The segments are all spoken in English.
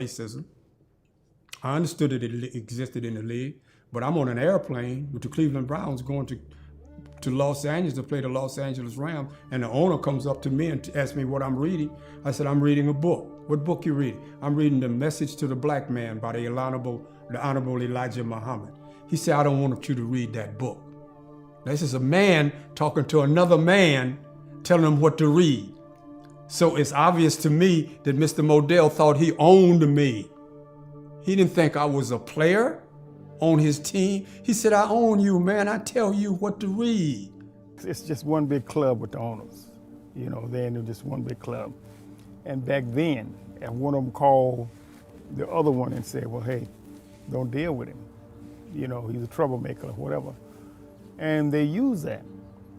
racism. I understood that it existed in the league, but I'm on an airplane with the Cleveland Browns going to Los Angeles to play the Los Angeles Rams, and the owner comes up to me and asks me what I'm reading. I said, I'm reading a book. What book you reading? I'm reading The Message to the Black Man by the Honorable Elijah Muhammad. He said, I don't want you to read that book. This is a man talking to another man, telling him what to read. So it's obvious to me that Mr. Modell thought he owned me. He didn't think I was a player on his team. He said, I own you, man. I tell you what to read. It's just one big club with the owners. You know, they're just one big club. And back then, if one of them called the other one and said, well, hey, don't deal with him. You know, he's a troublemaker or whatever. And they use that.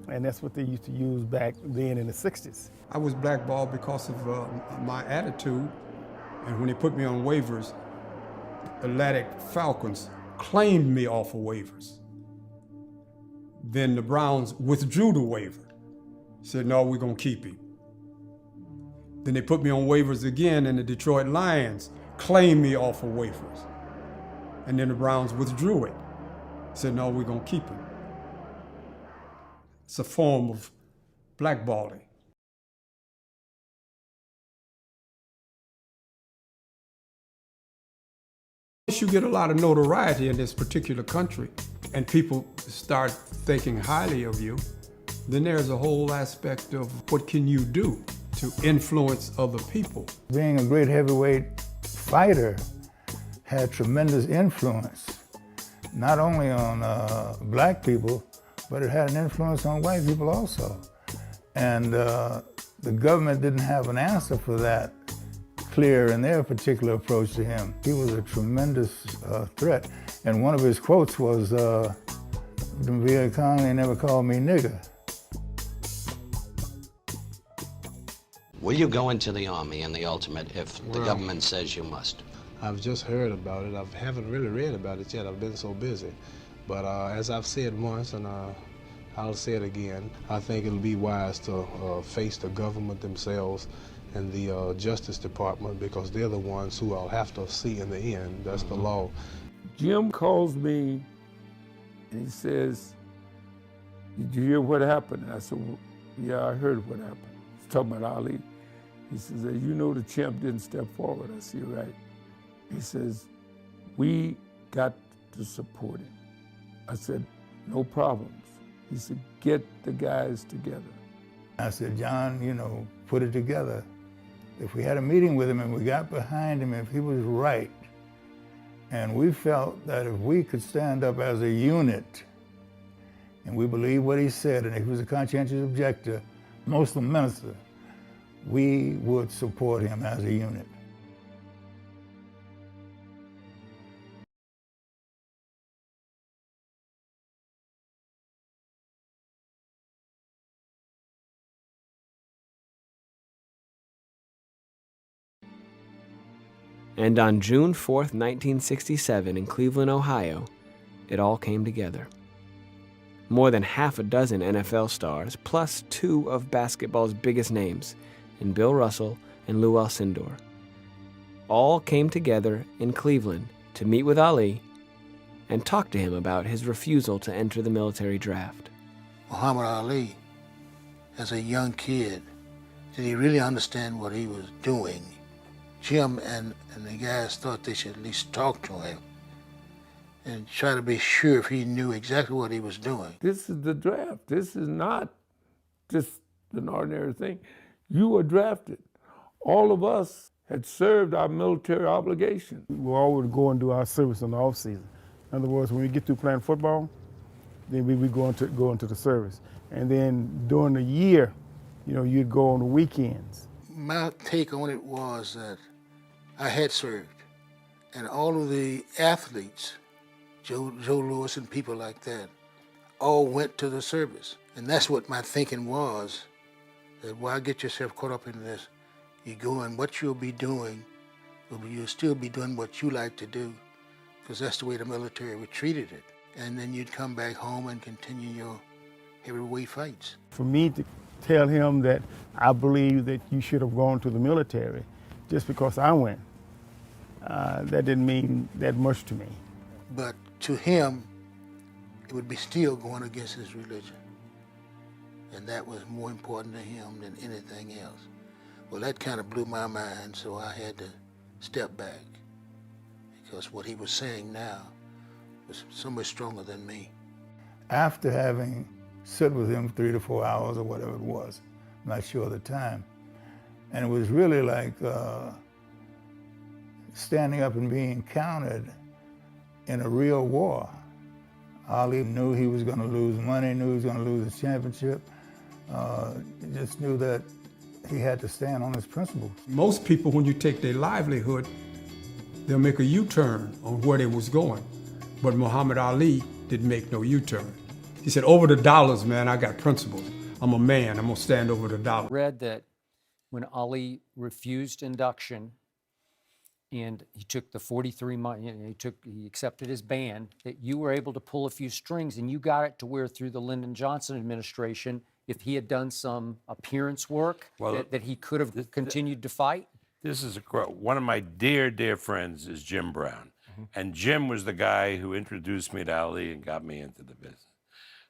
And that's what they used to use back then in the 60s. I was blackballed because of my attitude. And when they put me on waivers, Atlantic Falcons claimed me off of waivers. Then the Browns withdrew the waiver. Said, no, we're gonna keep him. Then they put me on waivers again, and the Detroit Lions claimed me off of waivers. And then the Browns withdrew it. Said, no, we're gonna keep him. It's a form of blackballing. Once you get a lot of notoriety in this particular country and people start thinking highly of you, then there's a whole aspect of what can you do to influence other people. Being a great heavyweight fighter had tremendous influence, not only on black people, but it had an influence on white people also. And the government didn't have an answer for that clear in their particular approach to him. He was a tremendous threat. And one of his quotes was, the Viet Cong, they never called me nigger. Will you go into the Army in the ultimate if the government says you must? I've just heard about it. I haven't really read about it yet. I've been so busy. But as I've said once, and I'll say it again, I think it'll be wise to face the government themselves and the Justice Department, because they're the ones who I'll have to see in the end. That's the law. Jim calls me and he says, did you hear what happened? And I said, well, yeah, I heard what happened. He's talking about Ali. He says, you know the champ didn't step forward. I said, you're right. He says, we got to support him. I said, no problems. He said, get the guys together. I said, John, you know, put it together. If we had a meeting with him and we got behind him, if he was right, and we felt that if we could stand up as a unit, and we believed what he said, and if he was a conscientious objector, Muslim minister, we would support him as a unit. And on June 4th, 1967, in Cleveland, Ohio, it all came together. More than half a dozen NFL stars, plus two of basketball's biggest names, in Bill Russell and Lou Alcindor, all came together in Cleveland to meet with Ali and talk to him about his refusal to enter the military draft. Muhammad Ali, as a young kid, did he really understand what he was doing? Jim and the guys thought they should at least talk to him and try to be sure if he knew exactly what he was doing. This is the draft. This is not just an ordinary thing. You were drafted. All of us had served our military obligation. We all would go and do our service in the off season. In other words, when we get through playing football, then we go into the service. And then during the year, you know, you'd go on the weekends. My take on it was that I had served, and all of the athletes, Joe Louis and people like that, all went to the service. And that's what my thinking was, that why get yourself caught up in this? You go and what you'll be doing, you'll still be doing what you like to do, because that's the way the military treated it. And then you'd come back home and continue your heavyweight fights. For me to tell him that I believe that you should have gone to the military just because I went, that didn't mean that much to me. But to him, it would be still going against his religion. And that was more important to him than anything else. Well, that kind of blew my mind, so I had to step back, because what he was saying now was so much stronger than me. After having sit with him 3 to 4 hours or whatever it was, I'm not sure of the time, and it was really like standing up and being counted in a real war. Ali knew he was going to lose money, knew he was going to lose the championship. He just knew that he had to stand on his principles. Most people, when you take their livelihood, they'll make a U-turn on where they was going. But Muhammad Ali didn't make no U-turn. He said, over the dollars, man, I got principles. I'm a man, I'm gonna stand over the dollar. Read that when Ali refused induction and he took the 43 months, he accepted his ban, that you were able to pull a few strings, and you got it to where through the Lyndon Johnson administration, if he had done some appearance work, that he could have continued to fight? This is one of my dear friends is Jim Brown. And Jim was the guy who introduced me to Ali and got me into the business.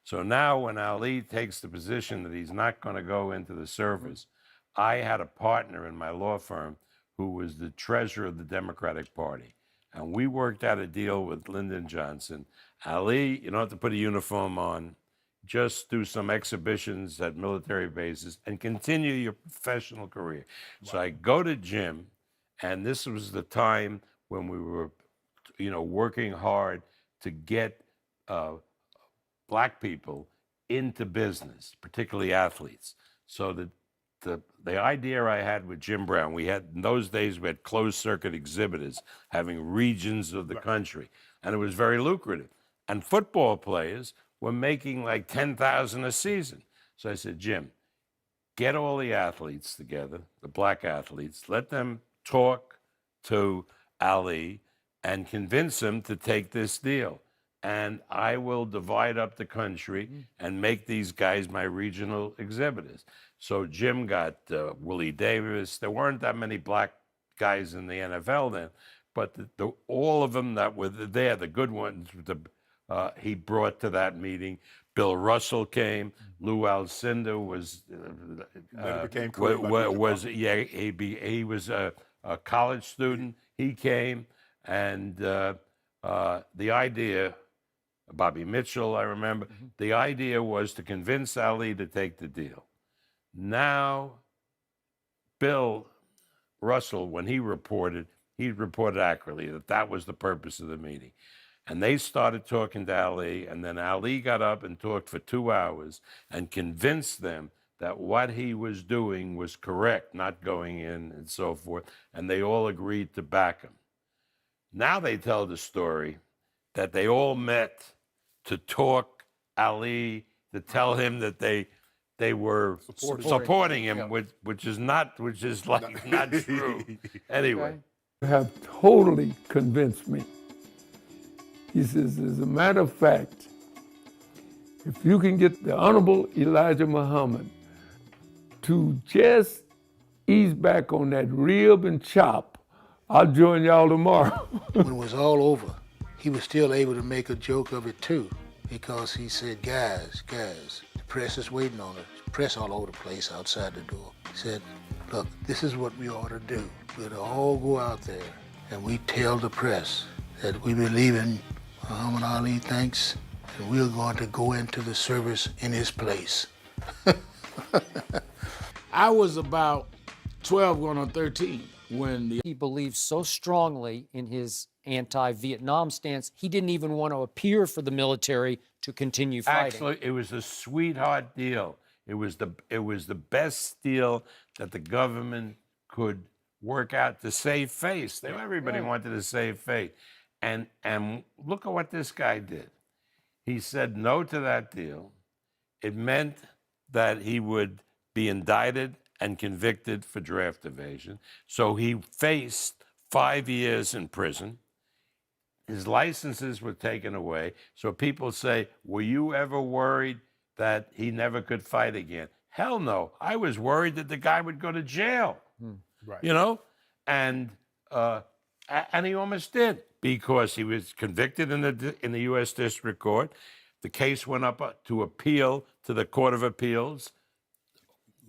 So now when Ali takes the position that he's not going to go into the service, I had a partner in my law firm who was the treasurer of the Democratic Party. And we worked out a deal with Lyndon Johnson. Ali, you don't have to put a uniform on. Just do some exhibitions at military bases and continue your professional career. Wow. So I go to Jim, and this was the time when we were, working hard to get black people into business, particularly athletes. So the idea I had with Jim Brown, in those days we had closed circuit exhibitors having regions of the country, and it was very lucrative. And football players were making like $10,000 a season. So I said, Jim, get all the athletes together, the black athletes, let them talk to Ali and convince him to take this deal. And I will divide up the country and make these guys my regional exhibitors. So Jim got Willie Davis. There weren't that many black guys in the NFL then, but all of them that were there, the good ones, he brought to that meeting. Bill Russell came. Lou Alcindor was he was a college student. He came, and the idea, Bobby Mitchell, I remember, the idea was to convince Ali to take the deal. Now, Bill Russell, when he reported accurately that was the purpose of the meeting. And they started talking to Ali, and then Ali got up and talked for 2 hours and convinced them that what he was doing was correct, not going in and so forth, and they all agreed to back him. Now they tell the story that they all met to talk Ali, to tell him that they were supporting him, which is not true. Anyway. You have totally convinced me. He says, as a matter of fact, if you can get the Honorable Elijah Muhammad to just ease back on that rib and chop, I'll join y'all tomorrow. When it was all over, he was still able to make a joke of it too, because he said, guys, the press is waiting on us. Press all over the place outside the door. He said, look, this is what we ought to do. We ought to all go out there and we tell the press that we believe in Muhammad Ali, thanks, and we're going to go into the service in his place. I was about 12 going on 13 when He believed so strongly in his anti-Vietnam stance, he didn't even want to appear for the military to continue fighting. Actually, it was a sweetheart deal. It was the best deal that the government could work out to save face. Everybody wanted to save face. And look at what this guy did. He said no to that deal. It meant that he would be indicted and convicted for draft evasion. So he faced 5 years in prison. His licenses were taken away. So people say, were you ever worried that he never could fight again? Hell no. I was worried that the guy would go to jail. Right. And And he almost did, because he was convicted in the U.S. District Court. The case went up to appeal to the Court of Appeals.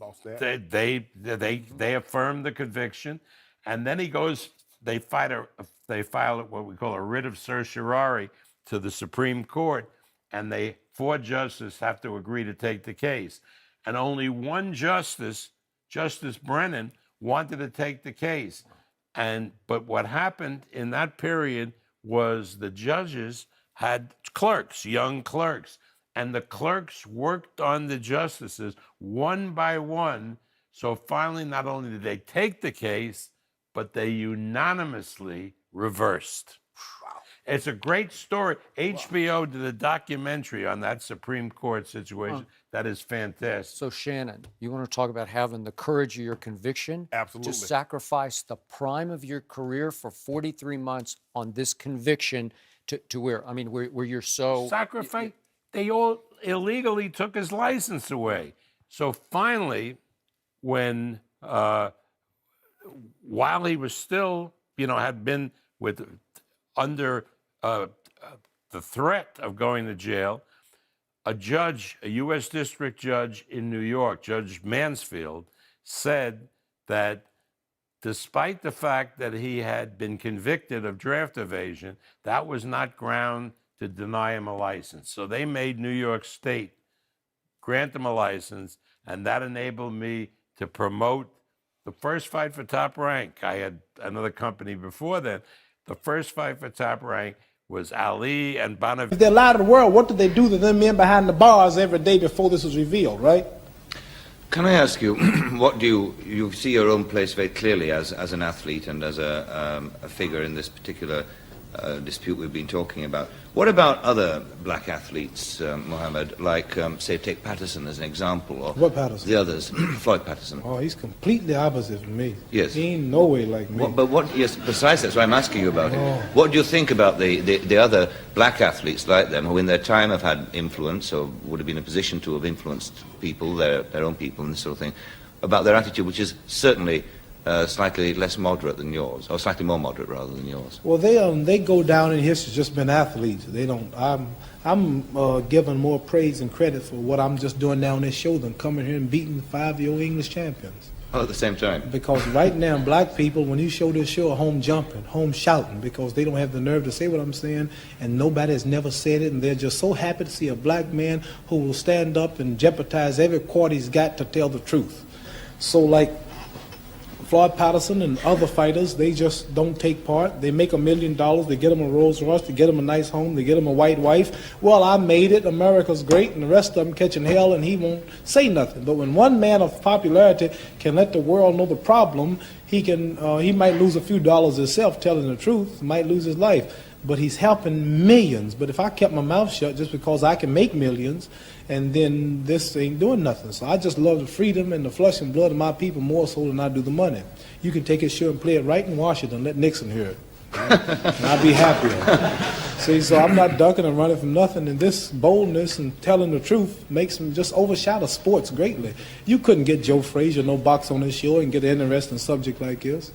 Lost that. They affirmed the conviction, and then he goes. They file what we call a writ of certiorari to the Supreme Court, and 4 justices have to agree to take the case, and only one justice, Justice Brennan, wanted to take the case. But what happened in that period was the judges had clerks, young clerks, and the clerks worked on the justices one by one. So finally, not only did they take the case, but they unanimously reversed. Wow. It's a great story. HBO did a documentary on that Supreme Court situation. That is fantastic. So Shannon, you want to talk about having the courage of your conviction? Absolutely. To sacrifice the prime of your career for 43 months on this conviction to where, I mean, where you're so... Sacrifice? They all illegally took his license away. So finally, when... while he was still, had been under the threat of going to jail, a U.S. District Judge in New York, Judge Mansfield, said that despite the fact that he had been convicted of draft evasion, that was not ground to deny him a license. So they made New York State grant him a license, and that enabled me to promote the first fight for Top Rank. I had another company before then. The first fight for Top Rank was Ali and Bonaventure. If they lied to the world, what did they do to them men behind the bars every day before this was revealed, right? Can I ask you, what do you see your own place very clearly as an athlete and as a figure in this particular dispute we've been talking about? What about other black athletes, Mohammed, like, say, take Patterson as an example? Or what Patterson? The others, Floyd Patterson. Oh, he's completely opposite from me. Yes. He ain't no way like me. Yes, precisely, that's why I'm asking you about it. What do you think about the other black athletes like them, who in their time have had influence, or would have been in a position to have influenced people, their own people and this sort of thing, about their attitude, which is certainly slightly less moderate than yours, or slightly more moderate rather than yours? Well, they go down in history just been athletes. They don't. I'm giving more praise and credit for what I'm just doing now on this show than coming here and beating 5-year-old English champions. Oh, at the same time. Because right now, black people, when you show this show, are home jumping, home shouting, because they don't have the nerve to say what I'm saying, and nobody has never said it, and they're just so happy to see a black man who will stand up and jeopardize every quart he's got to tell the truth. So, like Floyd Patterson and other fighters, they just don't take part. They make $1 million, they get them a Rolls Royce, they get them a nice home, they get them a white wife. Well, I made it, America's great, and the rest of them catching hell, and he won't say nothing. But when one man of popularity can let the world know the problem, he might lose a few dollars himself telling the truth, might lose his life. But he's helping millions. But if I kept my mouth shut just because I can make millions, and then this ain't doing nothing. So I just love the freedom and the flesh and blood of my people more so than I do the money. You can take his show and play it right in Washington, let Nixon hear it. And I'll be happier. See, so I'm not ducking and running from nothing, and this boldness and telling the truth makes him just overshadow sports greatly. You couldn't get Joe Frazier no box on his show and get an interesting subject like this.